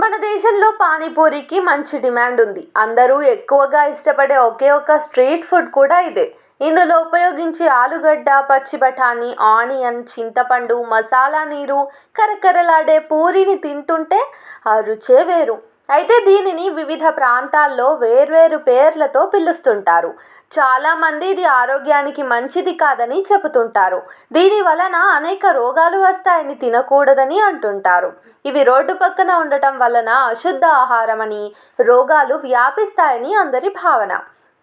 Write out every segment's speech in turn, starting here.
మన దేశంలో పానీపూరికి మంచి డిమాండ్ ఉంది. అందరూ ఎక్కువగా ఇష్టపడే ఒకే ఒక స్ట్రీట్ ఫుడ్ కూడా ఇదే. ఇందులో ఉపయోగించే ఆలుగడ్డ, పచ్చి బఠానీ, ఆనియన్, చింతపండు, మసాలా నీరు, కరకరలాడే పూరిని తింటుంటే ఆ రుచే వేరు. అయితే దీనిని వివిధ ప్రాంతాల్లో వేర్వేరు పేర్లతో పిలుస్తుంటారు. చాలామంది ఇది ఆరోగ్యానికి మంచిది కాదని చెబుతుంటారు. దీని వలన అనేక రోగాలు వస్తాయని తినకూడదని అంటుంటారు. ఇవి రోడ్డు పక్కన ఉండటం వలన అశుద్ధ ఆహారమని, రోగాలు వ్యాపిస్తాయని అందరి భావన.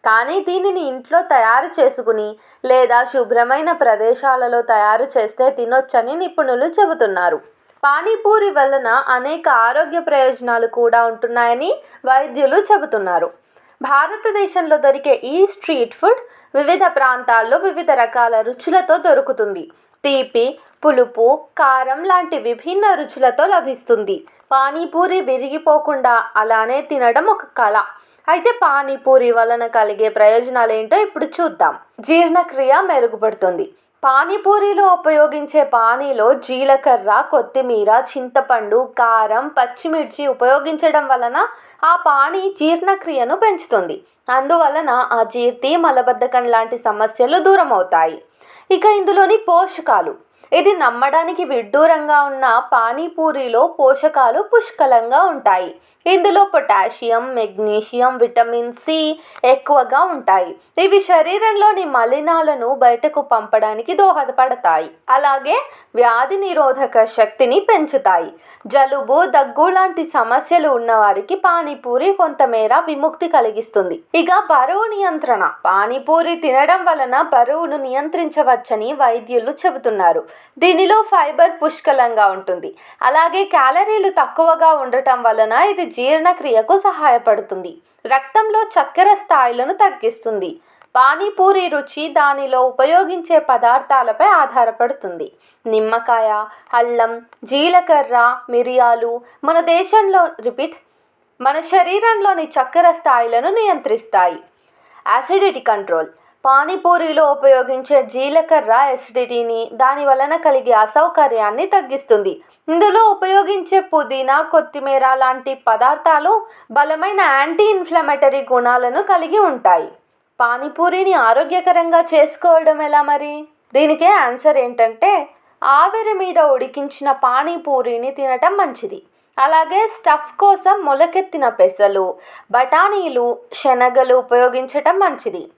కానీ దీనిని ఇంట్లో తయారు చేసుకుని లేదా శుభ్రమైన ప్రదేశాలలో తయారు చేస్తే తినొచ్చని నిపుణులు చెబుతున్నారు. పానీపూరి వలన అనేక ఆరోగ్య ప్రయోజనాలు కూడా ఉంటున్నాయని వైద్యులు చెబుతున్నారు. భారతదేశంలో దొరికే ఈ స్ట్రీట్ ఫుడ్ వివిధ ప్రాంతాల్లో వివిధ రకాల రుచులతో దొరుకుతుంది. తీపి, పులుపు, కారం లాంటి విభిన్న రుచులతో లభిస్తుంది. పానీపూరి విరిగిపోకుండా అలానే తినడం ఒక కళ. అయితే పానీపూరి వలన కలిగే ప్రయోజనాలు ఏంటో ఇప్పుడు చూద్దాం. జీర్ణక్రియ మెరుగుపడుతుంది. పానీపూరిలో ఉపయోగించే పానీలో జీలకర్ర, కొత్తిమీర, చింతపండు, కారం, పచ్చిమిర్చి ఉపయోగించడం వలన ఆ పానీ జీర్ణక్రియను పెంచుతుంది. అందువలన అజీర్తి, మలబద్ధకం లాంటి సమస్యలు దూరం అవుతాయి. ఇక ఇందులోని పోషకాలు. ఇది నమ్మడానికి విడ్డూరంగా ఉన్న పానీపూరిలో పోషకాలు పుష్కలంగా ఉంటాయి. ఇందులో పొటాషియం, మెగ్నీషియం, విటమిన్ సి ఎక్కువగా ఉంటాయి. ఇవి శరీరంలోని మలినాలను బయటకు పంపడానికి దోహదపడతాయి. అలాగే వ్యాధి నిరోధక శక్తిని పెంచుతాయి. జలుబు, దగ్గు లాంటి సమస్యలు ఉన్నవారికి పానీపూరి కొంతమేర విముక్తి కలిగిస్తుంది. ఇక బరువు నియంత్రణ. పానీపూరి తినడం వలన బరువును నియంత్రించవచ్చని వైద్యులు చెబుతున్నారు. దీనిలో ఫైబర్ పుష్కలంగా ఉంటుంది. అలాగే క్యాలరీలు తక్కువగా ఉండటం వలన ఇది జీర్ణక్రియకు సహాయపడుతుంది. రక్తంలో చక్కెర స్థాయిలను తగ్గిస్తుంది. పానీపూరి రుచి దానిలో ఉపయోగించే పదార్థాలపై ఆధారపడుతుంది. నిమ్మకాయ, అల్లం, జీలకర్ర, మిరియాలు మన శరీరంలోని చక్కెర స్థాయిలను నియంత్రిస్తాయి. Acidity control. పానీపూరిలో ఉపయోగించే జీలకర్ర యాసిడిటీని, దాని వలన కలిగే అసౌకర్యాన్ని తగ్గిస్తుంది. ఇందులో ఉపయోగించే పుదీనా, కొత్తిమీర లాంటి పదార్థాలు బలమైన యాంటీ ఇన్ఫ్లమేటరీ గుణాలను కలిగి ఉంటాయి. పానీపూరిని ఆరోగ్యకరంగా చేసుకోవడం ఎలా మరి? దీనికే ఆన్సర్ ఏంటంటే ఆవిరి మీద ఉడికించిన పానీపూరిని తినటం మంచిది. అలాగే స్టఫ్ కోసం మొలకెత్తిన పెసలు, బఠానీలు, శనగలు ఉపయోగించటం మంచిది.